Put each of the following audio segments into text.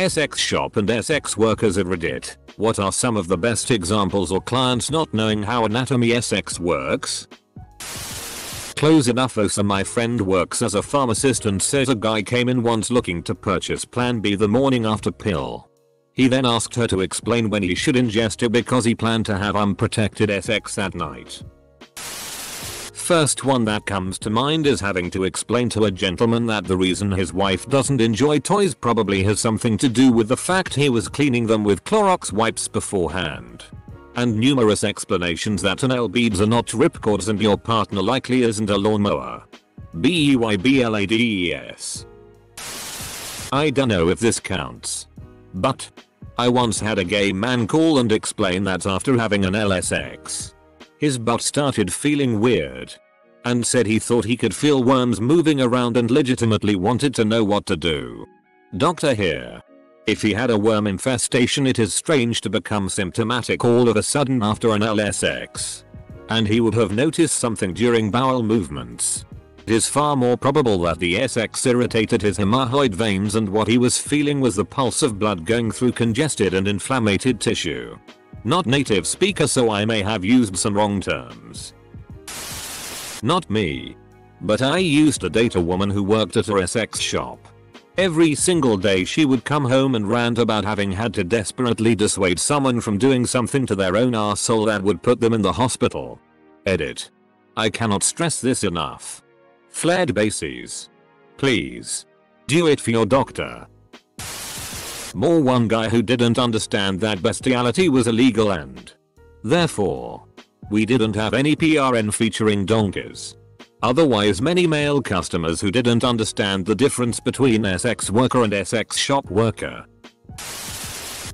SX shop and SX workers at Reddit. What are some of the best examples or clients not knowing how anatomy SX works? Close enough. So my friend works as a pharmacist and says a guy came in once looking to purchase Plan B the morning after pill. He then asked her to explain when he should ingest it because he planned to have unprotected SX that night. First one that comes to mind is having to explain to a gentleman that the reason his wife doesn't enjoy toys probably has something to do with the fact he was cleaning them with Clorox wipes beforehand. And numerous explanations that nail beads are not ripcords and your partner likely isn't a lawnmower. BEYBLADES. I dunno if this counts. But I once had a gay man call and explain that after having an LSX, his butt started feeling weird and said he thought he could feel worms moving around and legitimately wanted to know what to do. Doctor here. If he had a worm infestation, it is strange to become symptomatic all of a sudden after an LSX. And he would have noticed something during bowel movements. It is far more probable that the SX irritated his hemorrhoid veins and what he was feeling was the pulse of blood going through congested and inflamed tissue. Not native speaker, so I may have used some wrong terms. Not me. But I used to date a woman who worked at a SX shop. Every single day she would come home and rant about having had to desperately dissuade someone from doing something to their own arsehole that would put them in the hospital. Edit. I cannot stress this enough. Flared bases. Please. Do it for your doctor. More one guy who didn't understand that bestiality was illegal and therefore we didn't have any PRN featuring donkeys. Otherwise many male customers who didn't understand the difference between SX worker and SX shop worker.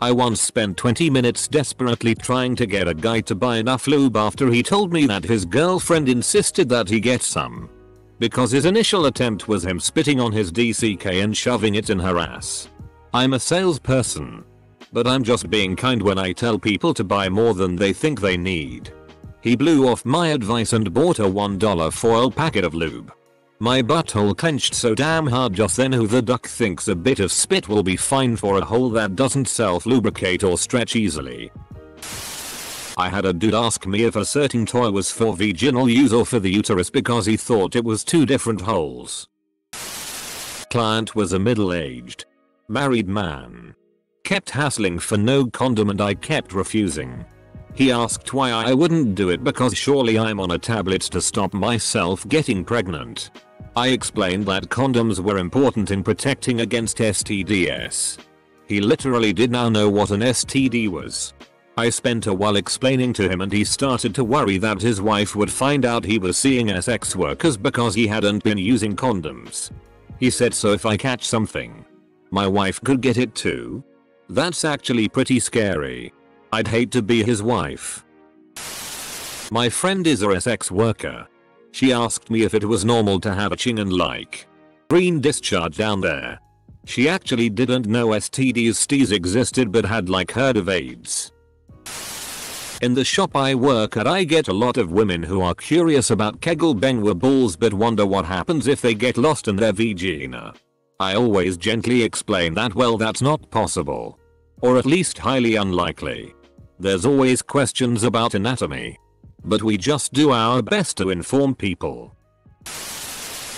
I once spent 20 minutes desperately trying to get a guy to buy enough lube after he told me that his girlfriend insisted that he get some. Because his initial attempt was him spitting on his DCK and shoving it in her ass. I'm a salesperson. But I'm just being kind when I tell people to buy more than they think they need. He blew off my advice and bought a $1 foil packet of lube. My butthole clenched so damn hard just then. Who the duck thinks a bit of spit will be fine for a hole that doesn't self-lubricate or stretch easily? I had a dude ask me if a certain toy was for vaginal use or for the uterus because he thought it was two different holes. Client was a middle-aged, married man. Kept hassling for no condom and I kept refusing. He asked why I wouldn't do it because surely I'm on a tablet to stop myself getting pregnant. I explained that condoms were important in protecting against STDs. He literally did now know what an STD was. I spent a while explaining to him and he started to worry that his wife would find out he was seeing SX workers because he hadn't been using condoms. He said, so if I catch something, my wife could get it too? That's actually pretty scary. I'd hate to be his wife. My friend is a SX worker. She asked me if it was normal to have a ching and like green discharge down there. She actually didn't know STDs existed but had like heard of AIDS. In the shop I work at I get a lot of women who are curious about Kegel Benoit balls but wonder what happens if they get lost in their vagina. I always gently explain that well that's not possible. Or at least highly unlikely. There's always questions about anatomy. But we just do our best to inform people.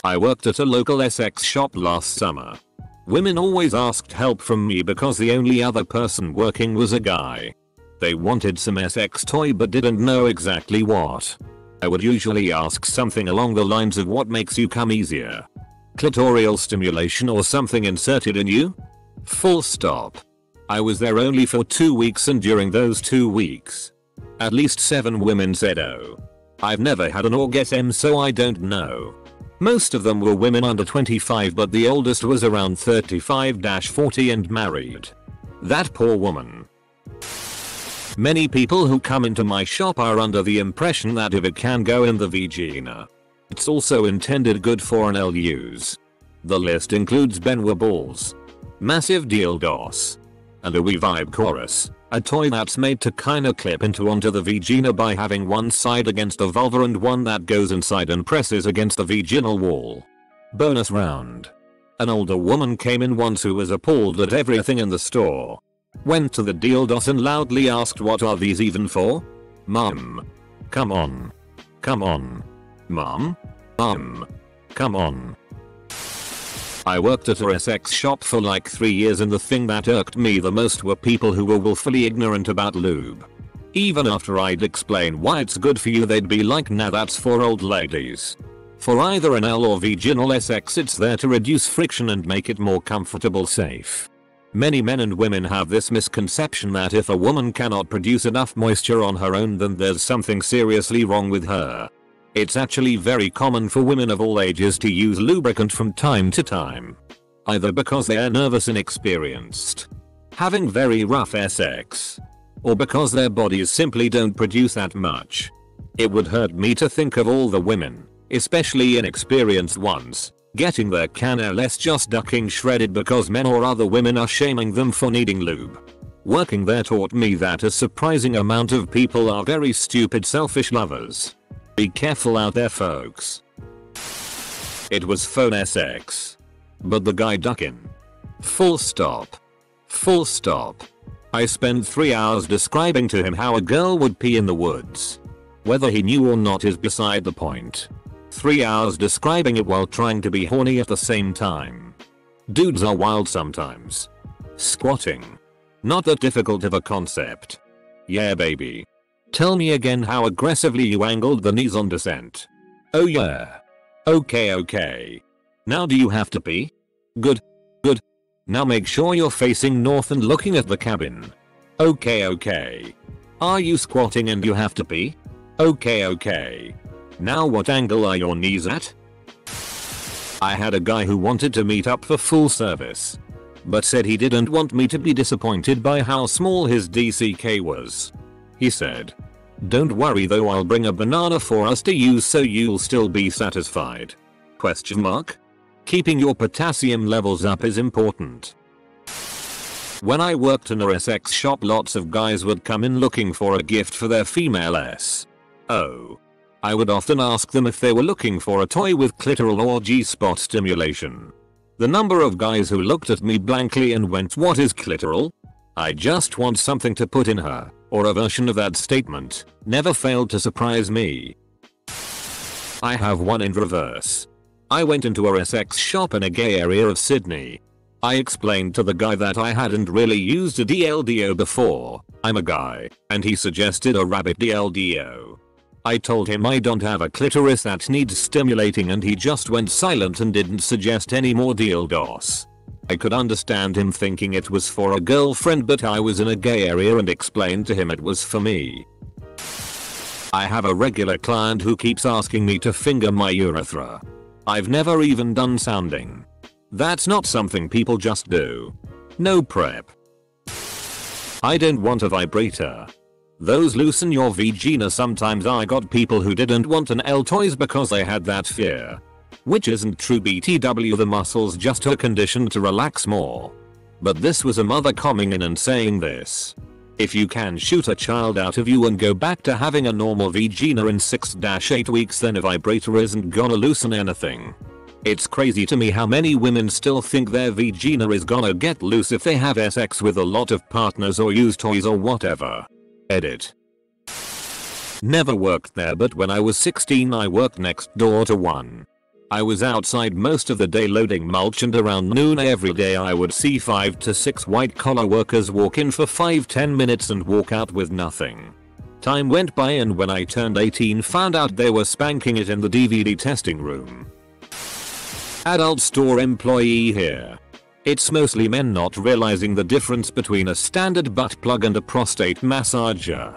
I worked at a local SX shop last summer. Women always asked help from me because the only other person working was a guy. They wanted some SX toy but didn't know exactly what. I would usually ask something along the lines of what makes you come easier. Clitoral stimulation or something inserted in you? Full stop. I was there only for 2 weeks and during those 2 weeks, at least 7 women said oh. I've never had an orgasm so I don't know. Most of them were women under 25 but the oldest was around 35-40 and married. That poor woman. Many people who come into my shop are under the impression that if it can go in the vagina, it's also intended good for an use. The list includes Benoit balls, massive dildos, and a WeVibe chorus, a toy that's made to kinda clip onto the vagina by having one side against the vulva and one that goes inside and presses against the vaginal wall. Bonus round. An older woman came in once who was appalled at everything in the store. Went to the dildos and loudly asked, what are these even for? Mom. Come on. Come on. Mom? Come on. I worked at a sex shop for like 3 years and the thing that irked me the most were people who were willfully ignorant about lube. Even after I'd explain why it's good for you, they'd be like, nah, that's for old ladies. For either an L or vaginal sex, it's there to reduce friction and make it more comfortable, safe. Many men and women have this misconception that if a woman cannot produce enough moisture on her own, then there's something seriously wrong with her. It's actually very common for women of all ages to use lubricant from time to time. Either because they are nervous and inexperienced, having very rough sex, or because their bodies simply don't produce that much. It would hurt me to think of all the women, especially inexperienced ones, getting their canals just ducking shredded because men or other women are shaming them for needing lube. Working there taught me that a surprising amount of people are very stupid, selfish lovers. Be careful out there, folks. It was phone sex. But the guy ducking. Full stop. Full stop. I spent 3 hours describing to him how a girl would pee in the woods. Whether he knew or not is beside the point. 3 hours describing it while trying to be horny at the same time. Dudes are wild sometimes. Squatting. Not that difficult of a concept. Yeah, baby. Tell me again how aggressively you angled the knees on descent. Oh yeah. Okay. Now do you have to pee? Good. Now make sure you're facing north and looking at the cabin. Okay. Are you squatting and you have to pee? Okay. Now what angle are your knees at? I had a guy who wanted to meet up for full service, but said he didn't want me to be disappointed by how small his DCK was. He said, "Don't worry though, I'll bring a banana for us to use so you'll still be satisfied?" Keeping your potassium levels up is important. When I worked in a sex shop, lots of guys would come in looking for a gift for their female S. Oh. I would often ask them if they were looking for a toy with clitoral or G-spot stimulation. The number of guys who looked at me blankly and went, "What is clitoral? I just want something to put in her," or a version of that statement, never failed to surprise me. I have one in reverse. I went into a sex shop in a gay area of Sydney. I explained to the guy that I hadn't really used a DLDO before, I'm a guy, and he suggested a rabbit DLDO. I told him I don't have a clitoris that needs stimulating and he just went silent and didn't suggest any more dildos. I could understand him thinking it was for a girlfriend, but I was in a gay area and explained to him it was for me. I have a regular client who keeps asking me to finger my urethra. I've never even done sounding. That's not something people just do. No prep. I don't want a vibrator. Those loosen your vagina. Sometimes I got people who didn't want an L toys because they had that fear. Which isn't true, BTW, the muscles just are conditioned to relax more. But this was a mother coming in and saying this: if you can shoot a child out of you and go back to having a normal vagina in 6-8 weeks, then a vibrator isn't gonna loosen anything. It's crazy to me how many women still think their vagina is gonna get loose if they have sex with a lot of partners or use toys or whatever. Edit. Never worked there, but when I was 16 I worked next door to one. I was outside most of the day loading mulch, and around noon every day I would see 5 to 6 white collar workers walk in for 5-10 minutes and walk out with nothing. Time went by, and when I turned 18 found out they were spanking it in the DVD testing room. Adult store employee here. It's mostly men not realizing the difference between a standard butt plug and a prostate massager.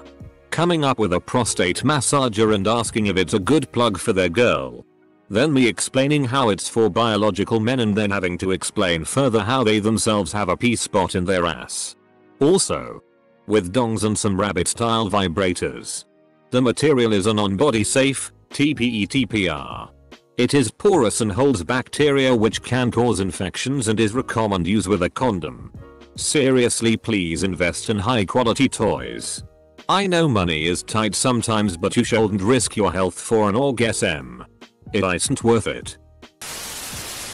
Coming up with a prostate massager and asking if it's a good plug for their girl. Then me explaining how it's for biological men, and then having to explain further how they themselves have a P-spot in their ass. Also, with dongs and some rabbit style vibrators. The material is a non-body safe, TPE-TPR. It is porous and holds bacteria which can cause infections and is recommended use with a condom. Seriously, please invest in high quality toys. I know money is tight sometimes, but you shouldn't risk your health for an orgasm. It isn't worth it.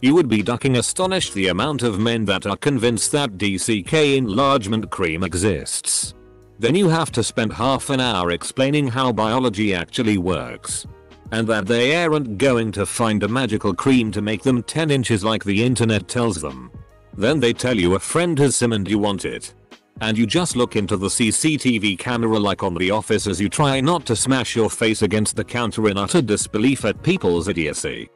You would be ducking astonished the amount of men that are convinced that DCK enlargement cream exists. Then you have to spend half an hour explaining how biology actually works. And that they aren't going to find a magical cream to make them 10 inches like the internet tells them. Then they tell you a friend has some and you want it. And you just look into the CCTV camera like on The Office as you try not to smash your face against the counter in utter disbelief at people's idiocy.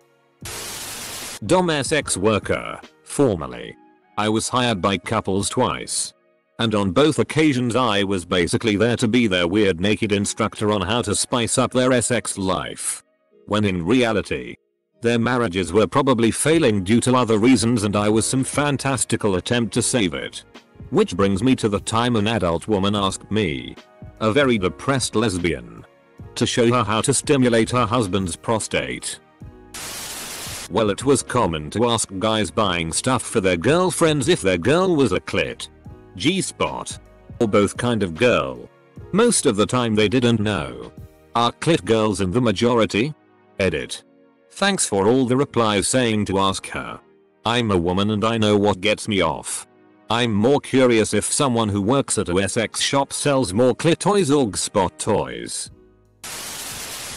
Dom sex worker, formerly. I was hired by couples twice. And on both occasions I was basically there to be their weird naked instructor on how to spice up their sex life. When in reality, their marriages were probably failing due to other reasons and I was some fantastical attempt to save it. Which brings me to the time an adult woman asked me, a very depressed lesbian, to show her how to stimulate her husband's prostate. Well, it was common to ask guys buying stuff for their girlfriends if their girl was a clit, G-spot, or both kind of girl. Most of the time they didn't know. Are clit girls in the majority? Edit. Thanks for all the replies saying to ask her. I'm a woman and I know what gets me off. I'm more curious if someone who works at a sex shop sells more clit toys or G-spot toys.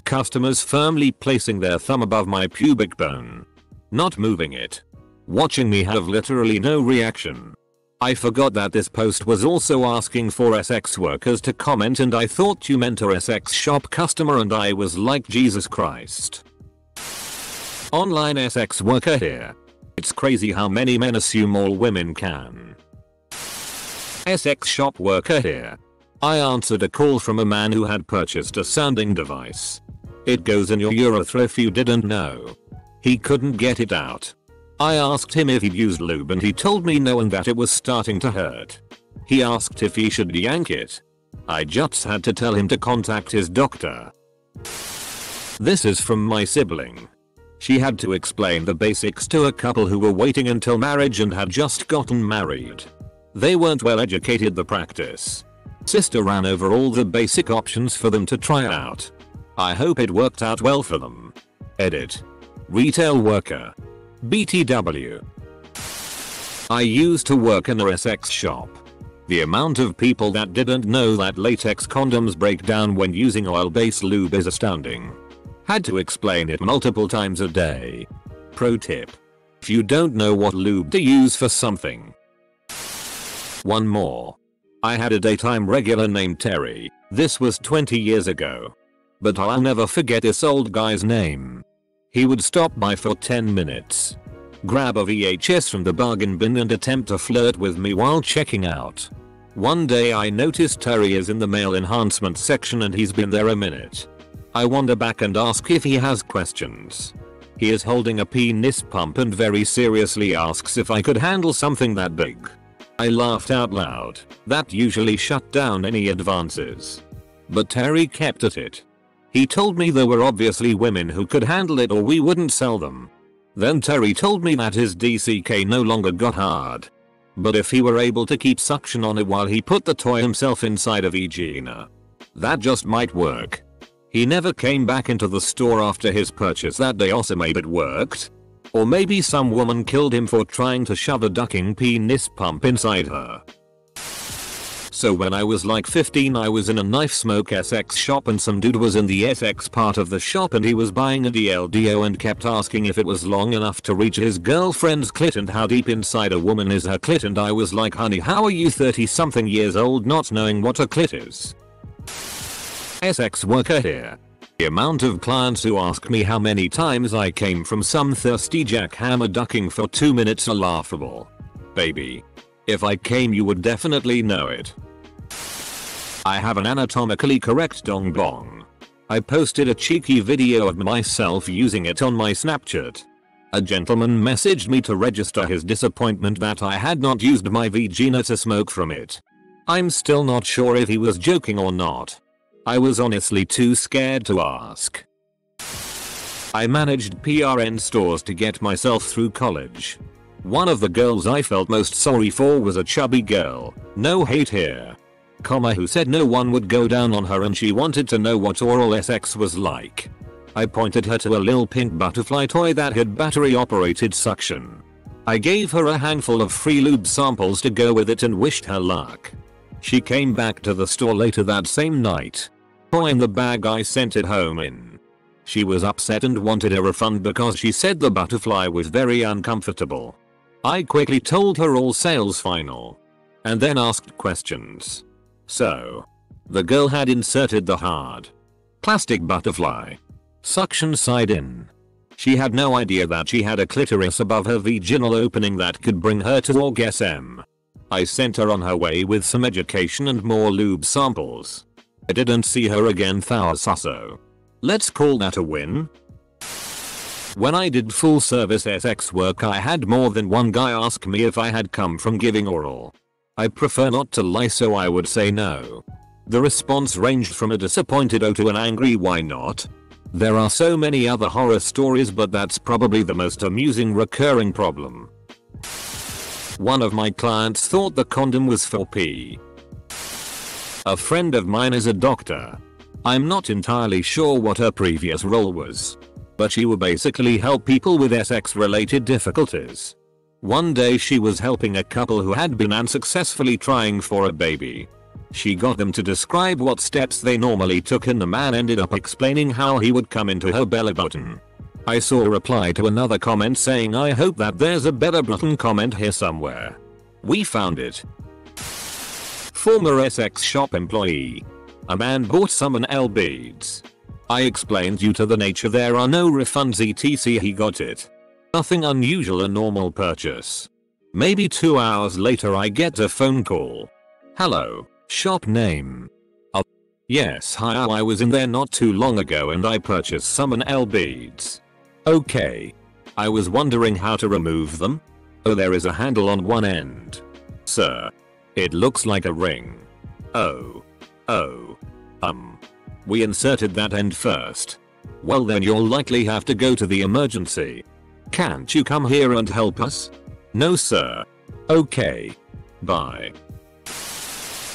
Customers firmly placing their thumb above my pubic bone. Not moving it. Watching me have literally no reaction. I forgot that this post was also asking for sex workers to comment and I thought you meant a sex shop customer and I was like Jesus Christ. Online sex worker here. It's crazy how many men assume all women can. Sex shop worker here. I answered a call from a man who had purchased a sounding device. It goes in your urethra if you didn't know. He couldn't get it out. I asked him if he'd used lube and he told me no and that it was starting to hurt. He asked if he should yank it. I just had to tell him to contact his doctor. This is from my sibling. She had to explain the basics to a couple who were waiting until marriage and had just gotten married. They weren't well educated the practice. Sister ran over all the basic options for them to try out. I hope it worked out well for them. Edit. Retail worker. BTW. I used to work in a sex shop. The amount of people that didn't know that latex condoms break down when using oil-based lube is astounding. Had to explain it multiple times a day. Pro tip. If you don't know what lube to use for something. One more. I had a daytime regular named Terry. This was 20 years ago. But I'll never forget this old guy's name. He would stop by for 10 minutes. Grab a VHS from the bargain bin and attempt to flirt with me while checking out. One day I noticed Terry is in the male enhancement section and he's been there a minute. I wander back and ask if he has questions. He is holding a penis pump and very seriously asks if I could handle something that big. I laughed out loud. That usually shut down any advances. But Terry kept at it. He told me there were obviously women who could handle it or we wouldn't sell them. Then Terry told me that his DCK no longer got hard. But if he were able to keep suction on it while he put the toy himself inside of Egina, that just might work. He never came back into the store after his purchase that day, also maybe it worked. Or maybe some woman killed him for trying to shove a ducking penis pump inside her. So when I was like 15 I was in a knife smoke sex shop and some dude was in the sex part of the shop and he was buying a DLDO and kept asking if it was long enough to reach his girlfriend's clit and how deep inside a woman is her clit, and I was like, honey, how are you 30 something years old not knowing what a clit is? Sex worker here. The amount of clients who ask me how many times I came from some thirsty jackhammer ducking for 2 minutes are laughable. Baby. If I came you would definitely know it. I have an anatomically correct dong bong. I posted a cheeky video of myself using it on my Snapchat. A gentleman messaged me to register his disappointment that I had not used my vagina to smoke from it. I'm still not sure if he was joking or not. I was honestly too scared to ask. I managed PRN stores to get myself through college. One of the girls I felt most sorry for was a chubby girl, no hate here, who said no one would go down on her and she wanted to know what oral sex was like. I pointed her to a little pink butterfly toy that had battery operated suction. I gave her a handful of free lube samples to go with it and wished her luck. She came back to the store later that same night. Toy in the bag I sent it home in. She was upset and wanted a refund because she said the butterfly was very uncomfortable. I quickly told her all sales final. And then asked questions. So, the girl had inserted the hard plastic butterfly suction side in. She had no idea that she had a clitoris above her vaginal opening that could bring her to orgasm. I sent her on her way with some education and more lube samples. I didn't see her again thou susso. Let's call that a win. When I did full service SX work, I had more than one guy ask me if I had come from giving oral. I prefer not to lie, so I would say no. The response ranged from a disappointed oh to an angry why not. There are so many other horror stories, but that's probably the most amusing recurring problem. One of my clients thought the condom was for pee. A friend of mine is a doctor. I'm not entirely sure what her previous role was, but she would basically help people with sex related difficulties. One day she was helping a couple who had been unsuccessfully trying for a baby. She got them to describe what steps they normally took, and the man ended up explaining how he would come into her belly button. I saw a reply to another comment saying, I hope that there's a better button comment here somewhere. We found it. Former SX shop employee. A man bought some NL beads. I explained due to the nature there are no refunds etc. He got it. Nothing unusual, a normal purchase. Maybe 2 hours later I get a phone call. Hello. Shop name. Yes, hi, I was in there not too long ago and I purchased some NL beads. Okay. I was wondering how to remove them. Oh, there is a handle on one end. Sir. It looks like a ring. Oh. We inserted that end first. Well then you'll likely have to go to the emergency. Can't you come here and help us? No sir. Okay. Bye.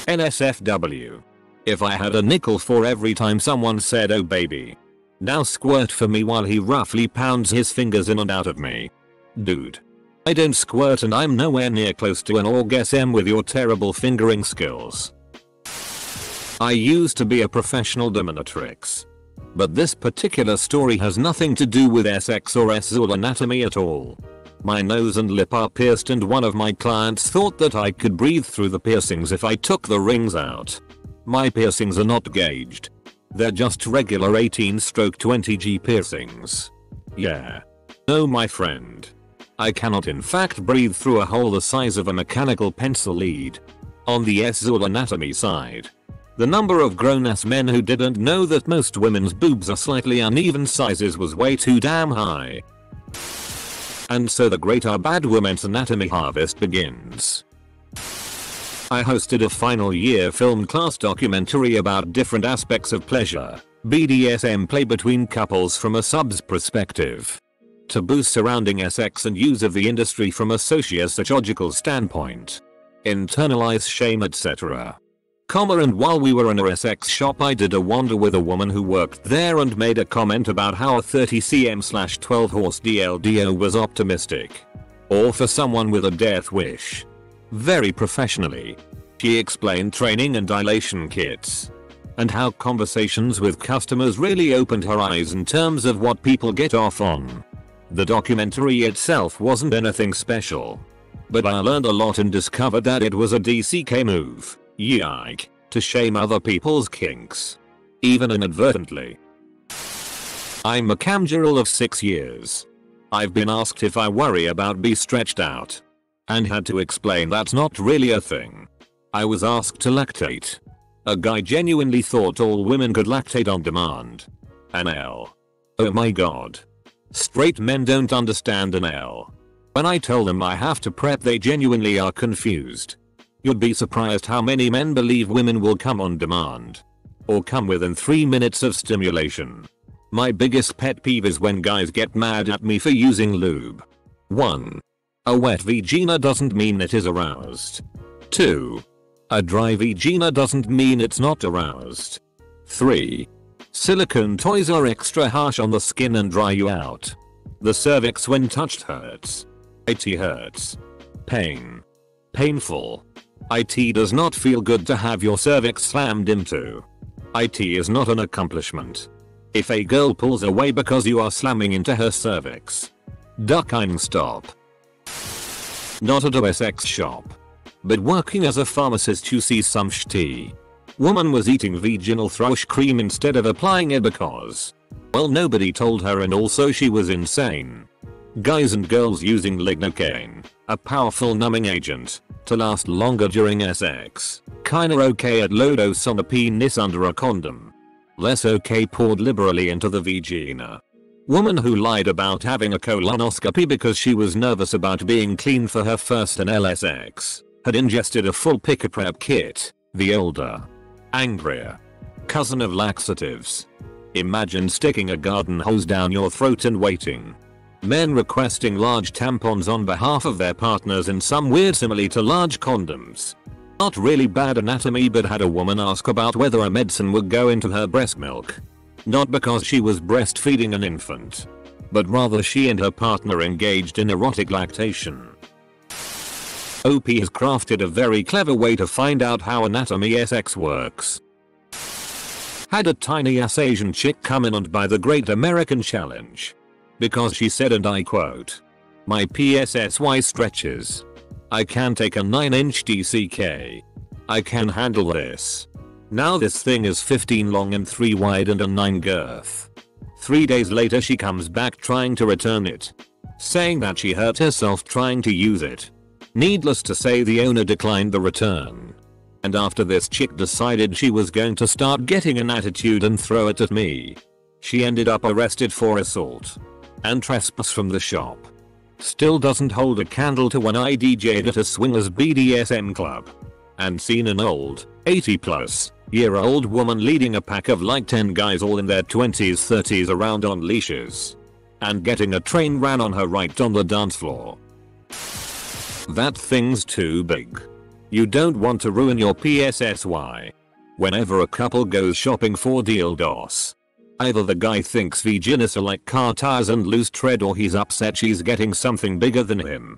NSFW. If I had a nickel for every time someone said oh baby. Now squirt for me while he roughly pounds his fingers in and out of me. Dude. I don't squirt and I'm nowhere near close to an orgasm with your terrible fingering skills. I used to be a professional dominatrix. But this particular story has nothing to do with sex or sexual anatomy at all. My nose and lip are pierced and one of my clients thought that I could breathe through the piercings if I took the rings out. My piercings are not gauged. They're just regular 18/20G piercings. Yeah. No my friend. I cannot in fact breathe through a hole the size of a mechanical pencil lead. On the sexual anatomy side, the number of grown-ass men who didn't know that most women's boobs are slightly uneven sizes was way too damn high. And so the great Our Bad Women's Anatomy harvest begins. I hosted a final year film class documentary about different aspects of pleasure, BDSM play between couples from a sub's perspective, taboos surrounding sex and use of the industry from a socio-psychological standpoint, internalized shame etc. And while we were in a sex shop I did a wander with a woman who worked there and made a comment about how a 30cm/12 horse DLDO was optimistic. Or for someone with a death wish. Very professionally. She explained training and dilation kits. And how conversations with customers really opened her eyes in terms of what people get off on. The documentary itself wasn't anything special. But I learned a lot and discovered that it was a DCK move. Yike. To shame other people's kinks. Even inadvertently. I'm a camgirl of 6 years. I've been asked if I worry about being stretched out. And had to explain that's not really a thing. I was asked to lactate. A guy genuinely thought all women could lactate on demand. An L. Oh my god. Straight men don't understand an L. When I tell them I have to prep they genuinely are confused. You'd be surprised how many men believe women will come on demand. Or come within 3 minutes of stimulation. My biggest pet peeve is when guys get mad at me for using lube. 1. A wet vagina doesn't mean it is aroused. 2. A dry vagina doesn't mean it's not aroused. 3. Silicone toys are extra harsh on the skin and dry you out. The cervix when touched hurts. It hurts. Pain. Painful. It does not feel good to have your cervix slammed into. It is not an accomplishment. If a girl pulls away because you are slamming into her cervix, duck and stop. Not at a sex shop, but working as a pharmacist you see some shitty woman was eating vaginal thrush cream instead of applying it because, well, nobody told her, and also she was insane. Guys and girls using lignocaine, a powerful numbing agent, to last longer during sex. Kinda okay at low dose on a penis under a condom. Less okay poured liberally into the vagina. Woman who lied about having a colonoscopy because she was nervous about being clean for her first anal sex, had ingested a full pick prep kit. The older, angrier cousin of laxatives. Imagine sticking a garden hose down your throat and waiting. Men requesting large tampons on behalf of their partners in some weird simile to large condoms. Not really bad anatomy, but had a woman ask about whether a medicine would go into her breast milk. Not because she was breastfeeding an infant, but rather she and her partner engaged in erotic lactation. OP has crafted a very clever way to find out how anatomy sex works. Had a tiny ass Asian chick come in and buy the Great American Challenge. Because she said, and I quote, "My PSSY stretches. I can take a 9-inch DCK. I can handle this. Now this thing is 15 long and 3 wide and a 9 girth." 3 days later she comes back trying to return it, saying that she hurt herself trying to use it. Needless to say, the owner declined the return. And after this, chick decided she was going to start getting an attitude and throw it at me. She ended up arrested for assault and trespass from the shop. Still doesn't hold a candle to when I DJ'd at a swingers BDSM club and seen an old, 80-plus-year-old woman leading a pack of like 10 guys all in their 20s 30s around on leashes and getting a train ran on her right on the dance floor. That thing's too big. You don't want to ruin your PSSY. Whenever a couple goes shopping for dildos, either the guy thinks vaginas are like car tires and loose tread, or he's upset she's getting something bigger than him.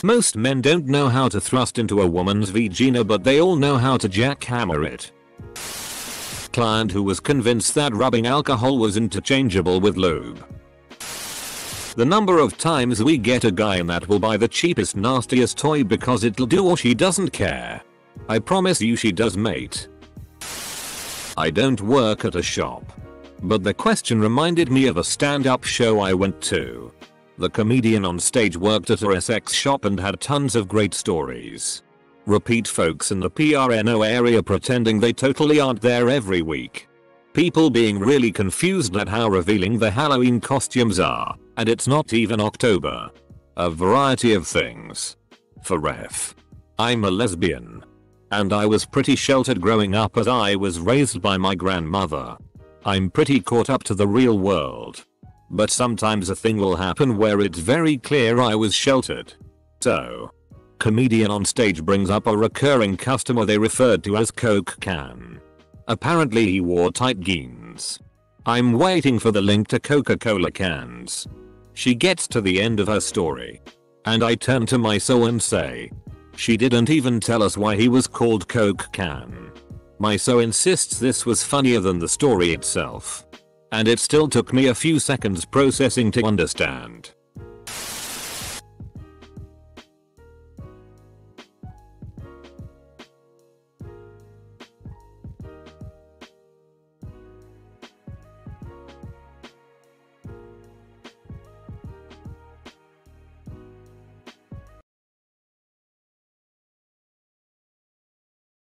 Most men don't know how to thrust into a woman's vagina, but they all know how to jackhammer it. Client who was convinced that rubbing alcohol was interchangeable with lube. The number of times we get a guy in that will buy the cheapest nastiest toy because it'll do, or she doesn't care. I promise you she does, mate. I don't work at a shop, but the question reminded me of a stand-up show I went to. The comedian on stage worked at a sex shop and had tons of great stories. Repeat folks in the PRNO area pretending they totally aren't there every week. People being really confused at how revealing the Halloween costumes are, and it's not even October. A variety of things. For ref, I'm a lesbian. And I was pretty sheltered growing up as I was raised by my grandmother. I'm pretty caught up to the real world. But sometimes a thing will happen where it's very clear I was sheltered. So, comedian on stage brings up a recurring customer they referred to as Coke Can. Apparently he wore tight jeans. I'm waiting for the link to Coca-Cola cans. She gets to the end of her story, and I turn to my so and say, "She didn't even tell us why he was called Coke Can." My so insists this was funnier than the story itself. And it still took me a few seconds processing to understand.